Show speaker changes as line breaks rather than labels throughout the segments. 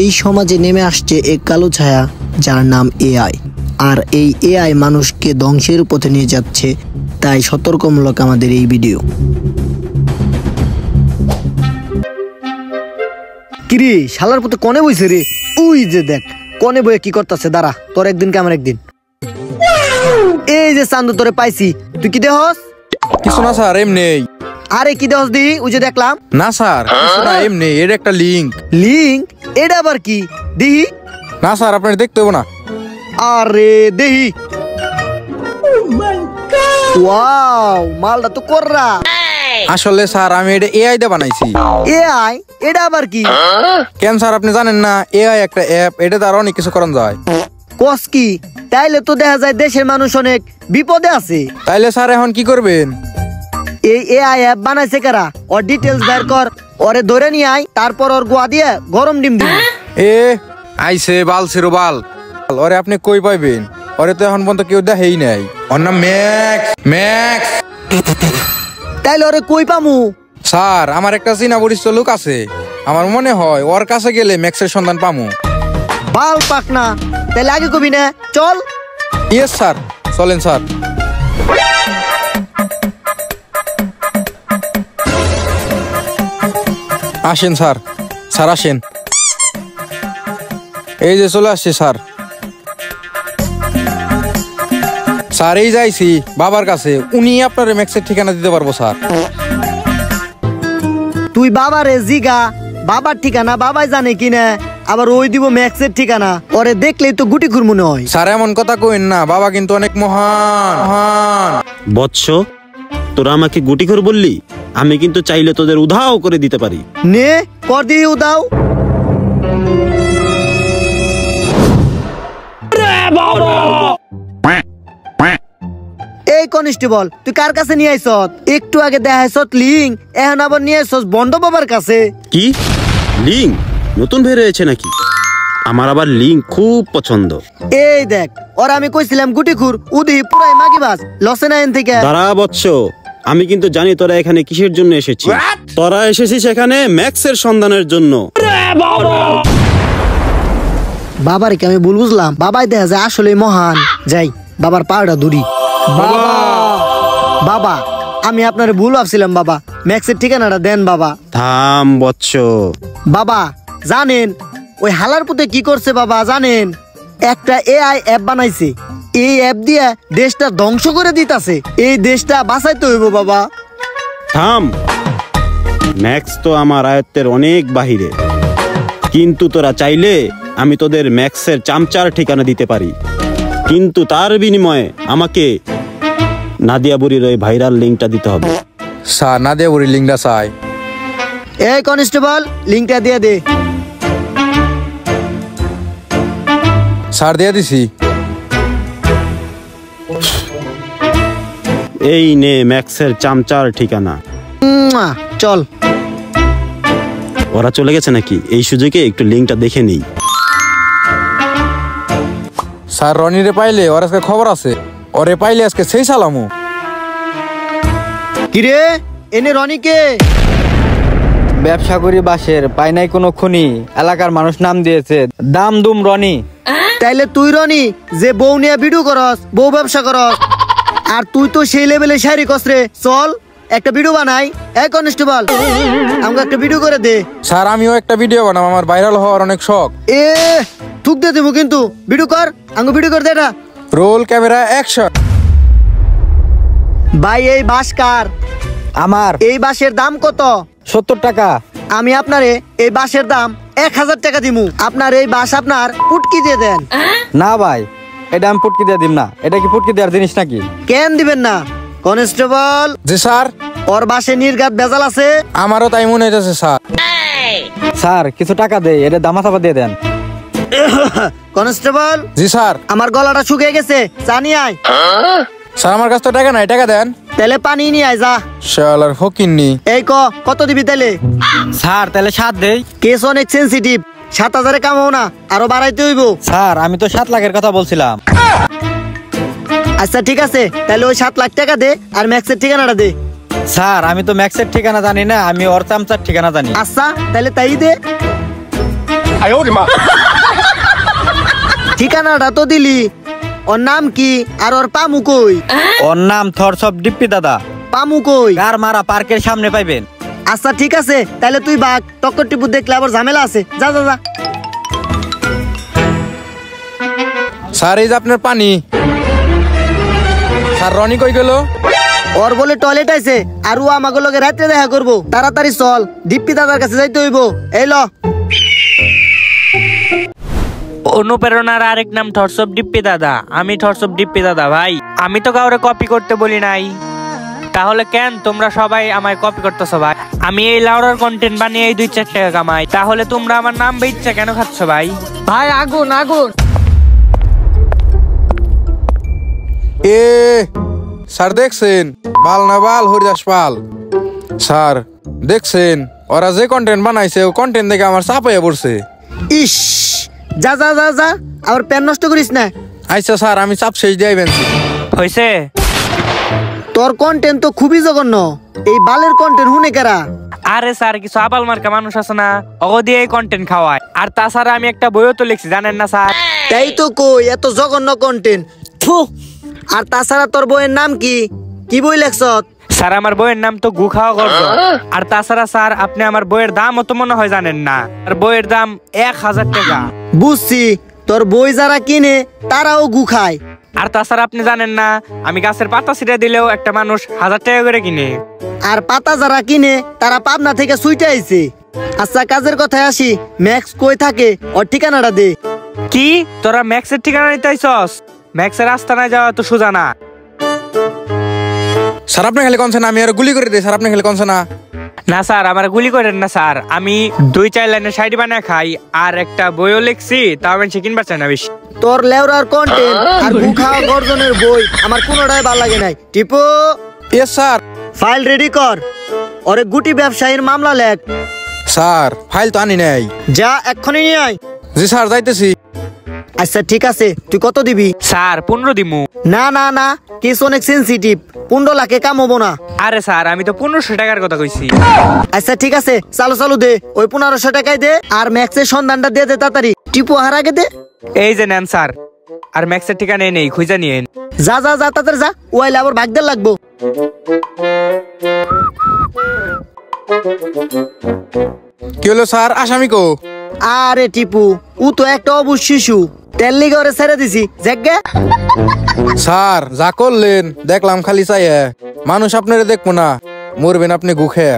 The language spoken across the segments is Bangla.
এই সমাজে নেমে আসছে এক কালো ছায়া যার নাম এআই। আর এই এআই মানুষকে ধ্বংসের পথে নিয়ে যাচ্ছে, তাই সতর্কমূলক আমাদের এই ভিডিও। কিরে শালার পুতে কনে বইছে রে? উই যে দেখ কনে বইয়ে কি করতেছে, দাঁড়া তোর একদিন কে আমার একদিন। এই যে চান্দু তোরে পাইছি, তুই কি দেহস?
কিছু না স্যার, এমনি।
আরে কি দেহস দি? ওই যে দেখলাম।
না স্যার, কিছু না, এমনি। এটা একটা লিংক।
লিংক? এটা আবার কি দিহি?
না স্যার, আপনার দেখতে হবে না।
আরে দেহি। ওয়াও, মালটা তো কররা।
আসলে স্যার আমি এটা এআই দিয়ে বানাইছি।
এআই? এটা আবার কি?
কেন স্যার আপনি জানেন না? এআই একটা অ্যাপ, এটা দ্বারা অনেক কিছু করা যায়।
কস কি? তাইলে তো দেখা যায় দেশের মানুষ অনেক বিপদে আছে।
তাইলে স্যার এখন কি করবেন?
এই এআই অ্যাপ বানাইছে কারা? ওর ডিটেইলস বের কর, ওরে ধরে নিয়ে আয়, তারপর ওর গোয়া দিয়ে গরম ডিম দিবি।
এ আইছে বালছিরো বাল। ওরে আপনি কই পাইবেন? ওরে তো এখন পর্যন্ত কেউ দেখেই নাই। ওর নাম ম্যাক্স। ম্যাক্স।
তাইলে ওরে কই পামু?
স্যার আমার একটা চিনা পরিচিত লোক আছে, আমার মনে হয় ওর কাছে গেলে ম্যাক্সের সন্ধান পামু।
বাল পাক না, তাইলে আগে কবি না, চল।
ইয়েস স্যার, চলেন স্যার। আসেন স্যার, স্যার আসেন। এই যে চলে আসছে স্যার। স্যার এই যাইছি বাবার কাছে, উনি আপনার ম্যাক্সের ঠিকানা দিতে পারবো স্যার।
তুই বাবারে জিগা, বাবার ঠিকানা বাবাই জানে কিনা, আবার ওই দিব ম্যাক্সের ঠিকানা। ওরে দেখলেই তো গুটি খুর মনে হয়।
স্যার এমন কথা কইন না, বাবা কিন্তু অনেক মহান মহান।
বৎস, তোরা আমাকে গুটিখোর বললি, আমি কিন্তু চাইলে তোদের উধাও করে দিতে পারি।
নে কর দিয়ে উদাও। এই কনস্টেবল, তুই কার কাছে নিয়ে আইছত? একটু আগে দেখাইছত লিঙ্ক, এখন আবার নিয়ে আইছস বন্ধ বাবার কাছে।
কি লিঙ্ক নতুন বের হয়েছে নাকি? আমার আবার লিঙ্ক খুব পছন্দ।
এই দেখ, ওরা আমি কইছিলাম গুটিখুর, উদি পুরাই মাগিবাজ, লসে না এন থেকে।
দাঁড়া বৎস, আমি কিন্তু জানি তোরা এখানে কিসের জন্য এসেছিস। তোরা এসেছিস এখানে ম্যাক্সের সন্ধানের জন্য।
বাবার কি আমি ভুল বুঝলাম? বাবাই দেখা যায় আসলে মহান। যাই বাবার পাড়া দূরি। বাবা আমি আপনার ভুল ভাবছিলাম বাবা, ম্যাক্সের ঠিকানাটা দেন বাবা।
থাম বৎস।
বাবা জানেন ওই হালার পুতে কি করছে বাবা জানেন? একটা এআই অ্যাপ বানাইছে, এই অ্যাপ দিয়ে দেশটা ধ্বংস করে দিতাছে। এই দেশটা বাঁচাইতে হইব বাবা।
থাম, ম্যাক্স তো আমার আয়ত্তের অনেক বাহিরে, কিন্তু তোরা চাইলে আমি তোদের ম্যাক্সের চামচার ঠিকানা দিতে পারি, কিন্তু তার বিনিময়ে আমাকে নাদিয়া বুড়ির ওই ভাইরাল লিঙ্কটা দিতে হবে।
স্যার নাদিয়া বুড়ির লিঙ্কটা চাই।
এই কনস্টেবল, লিঙ্কটা দিয়ে দে।
স্যার দিয়ে দিছি।
এই নে ম্যাক্সের চামচার ঠিকানা।
চল।
ওরা চলে গেছে নাকি? এই সুযোগে একটু লিঙ্কটা দেখে নিই।
স্যার রনিরে পাইলে ওর আজকে খবর আছে, ওরে পাইলে আজকে সেই সালামু।
কিরে এনে রনিকে?
ব্যবসা করি বাঁশের, পাই নাই কোনো খুনি, এলাকার মানুষ নাম দিয়েছে দাম দুম রনি।
তাইলে তুই রনি যে বউ নিয়ে ভিডিও করস, বউ ব্যবসা করস, আর তুই তো সেই লেভেলে শায়রি কস রে। চল একটা ভিডিও বানাই। এই কনস্টেবল আমাকে একটা ভিডিও করে দে।
স্যার আমিও একটা ভিডিও বানাবো, আমার ভাইরাল হওয়ার অনেক শখ।
এ থুক দিয়ে দেবো কিন্তু, ভিডিও কর, আমাকে ভিডিও করে দে। এটা
রোল ক্যামেরা অ্যাকশন।
ভাই এই বাঁশ কার?
আমার।
এই বাঁশের দাম কত?
70 টাকা।
আমি আপনারে এই বাঁশের দাম 1000 টাকা দিমু। আপনার এই বাঁশ আপনার পুটকি দিয়ে দেন।
না ভাই, এটা আমি পুটকি দিয়ে দিম না। এটা কি পুটকি দেওয়ার জিনিস নাকি?
কেন দিবেন না? কনস্টেবল
জি স্যার।
ওর বাঁশে নির্ঘাত ভেজাল আছে।
আমারও তাই মনে হইতেছে স্যার।
স্যার কিছু টাকা দেই, এটা দামা চাপা দিয়ে দেন।
কনস্টেবল।
জি স্যার।
আমার গলাটা শুকিয়ে গেছে, চা নিয়ে আয়।
স্যার আমার কাছে তো টাকা নাই, টাকা দেন।
তাহলে পানি নিয়ে আয় যা।
শালার ফকিন্নি।
এই কত দিবি তাহলে?
স্যার তাহলে 7 দেই।
কেস অনেক সেনসিটিভ, 7000 কামাও না, আরো বাড়াইতে হইব।
স্যার আমি তো 7 লাখের কথা বলছিলাম।
আচ্ছা ঠিক আছে, তাহলে ওই 7 লাখ টাকা দে, আর ম্যাক্সের ঠিকানাটা দে।
স্যার আমি তো ম্যাক্সের ঠিকানা জানি না, আমি ওর চামচার ঠিকানা জানি।
আচ্ছা তাহলে তাই দে। ঠিকানাটা তো দিলি, ওর নাম কি আর ওর পামু কই?
ওর নাম থরস অফ ডিপ্পি দাদা।
পামু কই?
গার মারা পার্কের সামনে পাইবেন।
আচ্ছা ঠিক আছে, তাহলে তুই বাঘ টক্কর টিপু দেখলে আবার ঝামেলা আছে, যা যা যা।
স্যার এই যে আপনার পানি। স্যার রনি কই গেল?
ওর বলে টয়লেট আছে, আর ও আমাকে লগে রাত্রে দেখা করবো। তাড়াতাড়ি চল, দিপ্পি দাদার কাছে যাইতে হইব। এই ল।
অনুপ্রেরণার আরেক নাম থটস অফ ডিপ্পি দাদা। আমি থটস অফ ডিপ্পি দাদা ভাই। আমি তো কাউরে কপি করতে বলি নাই, তাহলে কেন তোমরা সবাই আমায় কপি করতেছো ভাই? আমি এই লাউডার কন্টেন্ট বানিয়ে এই 2-4 টাকা কামাই, তাহলে তোমরা আমার নাম বেচছে কেন খাচ্ছ ভাই?
ভাই আগুন আগুন।
এ স্যার দেখছেন, বাল না বাল হরিদাস পাল। স্যার দেখছেন, ওরা যে কন্টেন্ট বানাইছে ও কন্টেন্ট দেখে আমার চাপাইয়া পড়ছে।
ইস, যা যা যা যা, আবার প্যান নষ্ট করিস না।
আচ্ছা স্যার, আমি চাপ শেষ দিয়ে বেনছি।
হয়েছে?
তোর কন্টেন্ট তো খুবই জঘন্য। এই বালের কন্টেন্ট হুনে কারা?
আরে স্যার, কিছু আবাল মার্কা মানুষ আছে না, অগো দিয়ে এই কন্টেন্ট খাওয়ায়। আর তাছাড়া আমি একটা বইও তো লিখছি, জানেন না স্যার?
তাই তো কই, এত জঘন্য কন্টেন্ট। আর তাছাড়া তোর বইয়ের নাম কি? কি বই লেখছ?
স্যার আমার বইয়ের নাম তো গু খাওয়া গর্ব। আর তাছাড়া স্যার, আপনি আমার বইয়ের দাম অত মনে হয় জানেন না। আর বইয়ের দাম 1000 টাকা।
বুঝছি, তোর বই যারা কিনে তারাও গু খায়।
আর তাছাড়া আপনি জানেন না, আমি গাছের পাতা ছিঁড়ে দিলেও একটা মানুষ 1000 টাকা করে কিনে।
আর পাতা যারা কিনে তারা পাবনা থেকে সুইটে আইছে। আচ্ছা কাজের কথায় আসি, ম্যাক্স কই থাকে? ওর ঠিকানাটা দে।
কি তোরা ম্যাক্সের ঠিকানা নিতে আইছস? ম্যাক্সের আস্তানায় যাওয়া তো সোজা না।
স্যার আপনি খালি কনছে না, আমি আর গুলি করে দিই। স্যার আপনি খালি কনছে না।
না স্যার, আমার গুলি করেন না স্যার। আমি 2-4 লাইনের শাড়ি বানায় খাই, আর একটা বইও লিখছি, তাও আমি কিনবার চাই না বেশি।
তোর লেওরার কন্টেন্ট আর গু খাওয়া গর্জনের বই আমার কোনোটাই ভালো লাগে নাই। টিপো,
এ স্যার।
ফাইল রেডি কর। ওরে গুটি ব্যবসায়ীর মামলা লেখ।
স্যার ফাইল তো আনি নাই।
যা এক্ষুনি নিয়ে আয়।
জি স্যার, যাইতেছি।
আচ্ছা ঠিক আছে, তুই কত দিবি?
স্যার 15 দিমু।
না না না, কেস অনেক সেন্সিটিভ, 15 লাখে কাম হবো না।
আরে স্যার, আমি তো 1500 টাকার কথা কইছি।
আচ্ছা ঠিক আছে, চালু চালু দে। ওই 1500 টাকায় দে, আর ম্যাক্সের সন্ধানটা দিয়ে দে তাড়াতাড়ি। টিপু হার আগে দে।
এই যে নেন স্যার, আর ম্যাক্সের ঠিকানা নেই, খুঁজে নিয়েন।
যা যা যা তাড়াতাড়ি যা, ওয়াইলে আবার ভাগদের লাগবো।
কি হলো স্যার, আসামি কো?
আরে টিপু, ও তো একটা অবুঝ শিশু, তেল লিগে ওরে ছেড়ে দিছি। জায়গা
স্যার যা করলেন দেখলাম খালি চাইয়ে, মানুষ আপনারে দেখবো না, মরবেন আপনি গুখে।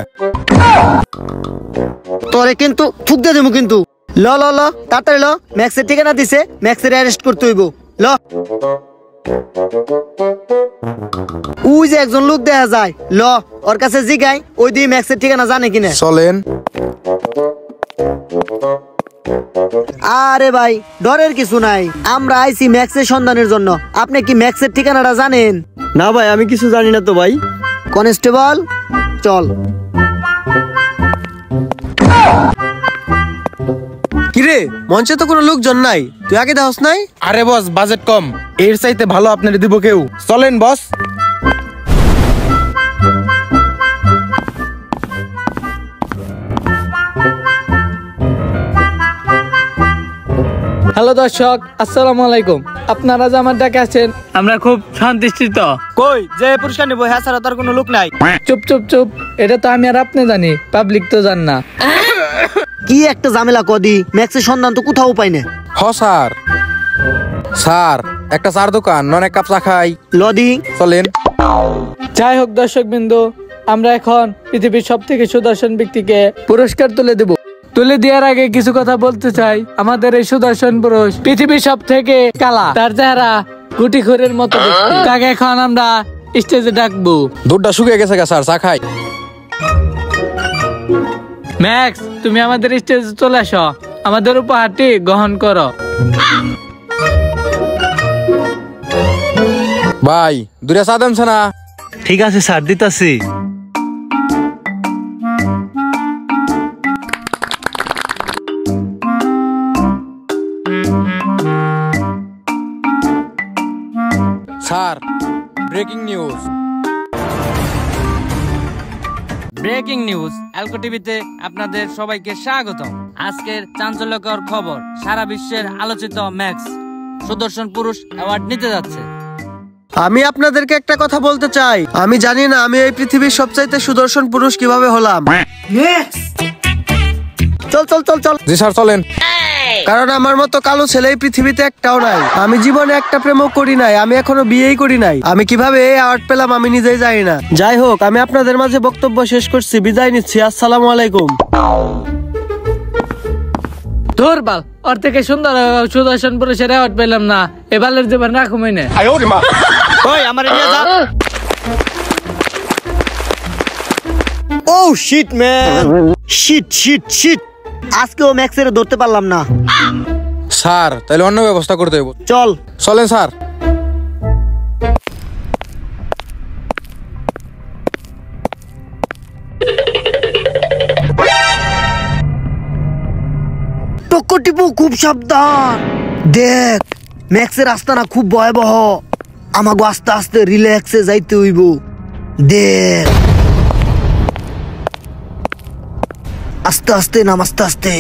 তোরে কিন্তু থুক দিয়ে দেবো কিন্তু। ল ল ল তাড়াতাড়ি ল, ম্যাক্সের ঠিকানা দিছে, ম্যাক্সের অ্যারেস্ট করতে হইব। ল। ওই যে একজন লোক দেখা যায়, ল ওর কাছে জিগাই, ওই দিয়ে ম্যাক্সের ঠিকানা জানে কিনা।
চলেন।
আরে ভাই, ডরের কিছু নাই, আমরা আইছি ম্যাক্সের সন্ধানের জন্য। আপনি কি ম্যাক্সের ঠিকানাটা জানেন?
না ভাই, আমি কিছু জানি না তো ভাই।
কনস্টেবল চল।
কিরে, মঞ্চে তো কোনো লোকজন নাই, তুই আগে দেখাস নাই?
আরে বস, বাজেট কম, এর চাইতে ভালো আপনারে দিব কেউ। চলেন বস।
হ্যালো দর্শক, আসসালামু আলাইকুম। আপনারা যে আমার ডাকে আছেন,
আমরা খুব শান্তিষ্ঠিত।
কই যে পুরস্কার নিবো, হ্যাঁ ছাড়া তার কোনো লোক নাই।
চুপ চুপ চুপ, এটা তো আমি আর আপনি জানি, পাবলিক তো জান না।
কি একটা ঝামেলা কদি, ম্যাক্সের সন্ধান তো কোথাও পাই না।
হ স্যার। স্যার একটা চার দোকান, নন এক কাপ চা খাই।
লদি
চলেন।
যাই হোক দর্শক বিন্দু, আমরা এখন পৃথিবীর সব থেকে সুদর্শন ব্যক্তিকে পুরস্কার তুলে দেব। তুলে দেওয়ার আগে কিছু কথা বলতে চাই। আমাদের এই সুদর্শন পুরুষ পৃথিবীর সব থেকে কালা, তার চেহারা গুটি খড়ের মতো দেখতে। তাকে এখন আমরা স্টেজে ডাকবো।
দুধটা শুকিয়ে গেছে গা স্যার, চা খাই।
ম্যাক্স, তুমি আমাদের স্টেজে চলে আসো, আমাদের উপহারটি গ্রহণ করো।
ভাই দূরে চা দেনছে না?
ঠিক আছে স্যার, দিতাছি।
Sir breaking news.
Breaking news অ্যালকো টিভিতে আপনাদের সবাইকে স্বাগতম।
আজকের চাঞ্চল্যকর খবর, সারা বিশ্বের আলোচিত ম্যাক্স সুদর্শন পুরুষ অ্যাওয়ার্ড নিতে যাচ্ছে।
আমি আপনাদেরকে একটা কথা বলতে চাই, আমি জানি না আমি এই পৃথিবীর সবচাইতে সুদর্শন পুরুষ কিভাবে হলাম।
চল চল চল চল।
জি স্যার চলেন।
কারণ আমার মতো কালো ছেলে এই পৃথিবীতে একটাও নাই। আমি জীবনে একটা প্রেমও করি নাই, আমি এখনো বিয়েই করি নাই। আমি কিভাবে এই অ্যাওয়ার্ড পেলাম আমি নিজেই জানি না। যাই হোক, আমি আপনাদের মাঝে বক্তব্য শেষ করছি, বিদায় নিচ্ছি। আসসালামু আলাইকুম।
তোর বাল, ওর থেকে সুন্দর সুদর্শন পুরুষের অ্যাওয়ার্ড পেলাম না, এবারের জীবন রাখুমই না।
ওই আমার নিয়ে যা।
ও shit man, shit shit shit, আজকেও ম্যাক্সের ধরতে পারলাম না।
স্যার তাহলে অন্য ব্যবস্থা করতে হবে।
চল
চলেন স্যার।
টক্কর টিপু, খুব সাবধান। দেখ ম্যাক্সের আস্তানা খুব ভয়াবহ, আমাকে আস্তে আস্তে রিল্যাক্সে যাইতে হইব। দেখ আস্তে আস্তে নাম, আস্তে আস্তে।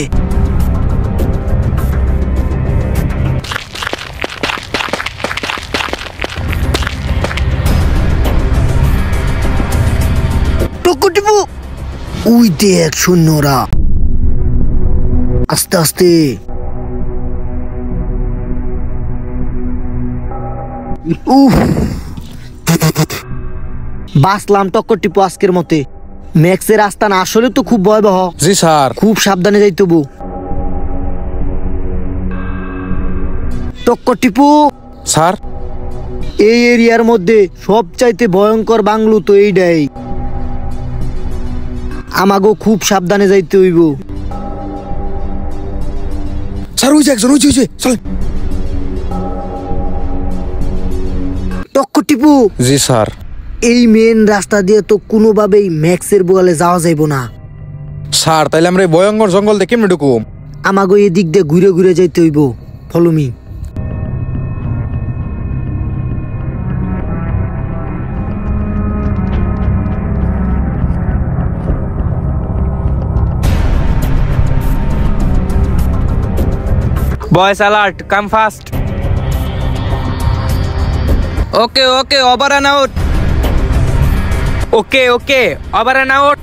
টক্কর টিপু, উই দেখ সৈন্যরা, আস্তে আস্তে। উফ, বাসলাম টক্কর টিপু আজকের মতে। ম্যাক্সের আস্তানা আসলে তো খুব ভয়াবহ।
জি স্যার।
খুব সাবধানে যাইতে হবো। টক্কর টিপু,
স্যার
এই এরিয়ার মধ্যে সবচাইতে ভয়ঙ্কর বাংলো তো এইটাই, আমাগো খুব সাবধানে যাইতে হইব।
স্যার ওই যে একজন, ওই যে চলেন।
টক্কর টিপু,
জি স্যার।
এই মেন রাস্তা দিয়ে তো কোনোভাবেই ম্যাক্সের বোয়ালে যাওয়া যাইব না।
স্যার তাইলে আমরা এই ভয়ঙ্কর জঙ্গল দিয়ে কেমনে ঢুকুম?
আমাগো এদিক দিয়ে ঘুরে ঘুরে যাইতে হইব। Follow me.
Boys alert, come fast.
Okay okay, over and out.
Okay okay, over and out.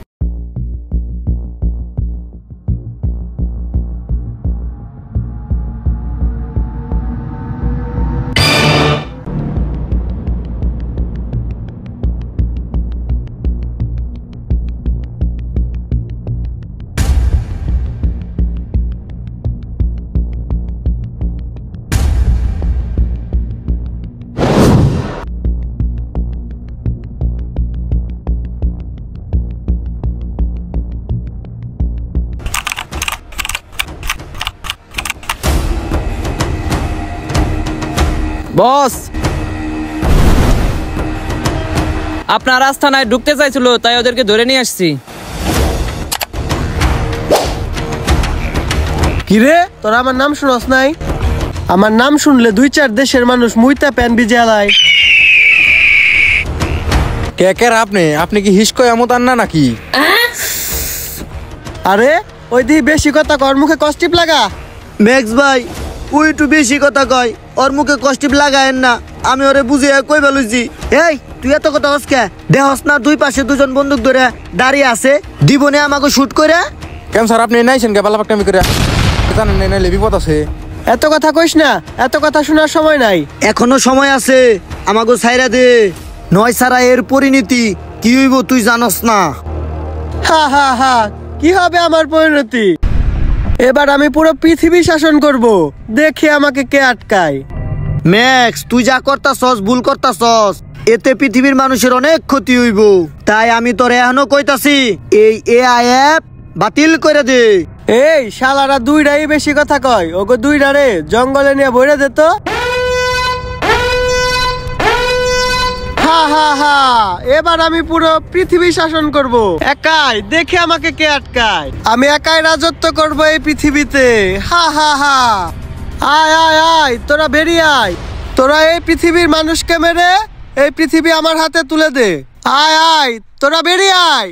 Boss, আপনার আস্থানায় ঢুকতে চাইছিল, তাই ওদেরকে ধরে নিয়ে আসছি।
কিরে, তোরা আমার নাম শুনস নাই? আমার নাম শুনলে 2-4 দেশের মানুষ মুইতা প্যান বিজেলায়।
কে কে আপনি? আপনি কি হিসকো এমন আন্না নাকি?
আরে ওই দি বেশি কথা কর, মুখে কষ্টিপ লাগা।
ম্যাক্স ভাই, ওই একটু বেশি কথা কয়, ওর মুখে কষ্টিপ লাগায়েন না, আমি ওরে বুঝিয়ে কই বেলুছি। এই তুই এত কথা হসকে দেহস না? দুই পাশে দুজন বন্দুক ধরে দাঁড়িয়ে আছে, দিবনে আমাকে শুট করে।
কেন স্যার আপনি নাইছেন কে পালাপাকটামি করে? জানেন না নাইলে বিপদ আছে।
এত কথা কইস না, এত কথা শোনার সময় নাই।
এখনো সময় আছে, আমাকে ছাইরা দে, নয় সারা এর পরিণতি কি হইব তুই জানস না।
হা হা হা, কি হবে আমার পরিণতি? এবার আমি পুরো পৃথিবী শাসন করব, দেখি আমাকে কে আটকায়।
ম্যাক্স, তুই যা করতাছস ভুল করতাছস, এতে পৃথিবীর মানুষের অনেক ক্ষতি হইব। তাই আমি তোর এখনো কইতাছি, এই এআই অ্যাপ বাতিল করে দে।
এই শালারা দুইটাই বেশি কথা কয়, ওগো দুইটারে জঙ্গলে নিয়ে বইরে দে তো। হা হা হা, এবার আমি পুরো পৃথিবী শাসন করব একাই, দেখে আমাকে কে আটকায়। আমি একাই রাজত্ব করব এই পৃথিবীতে। হা হা হা, আয় আয় আয়, তোরা বেরিয়ে আয়। তোরা এই পৃথিবীর মানুষকে মেরে এই পৃথিবী আমার হাতে তুলে দে। আয় আয়, তোরা বেরিয়ে আয়।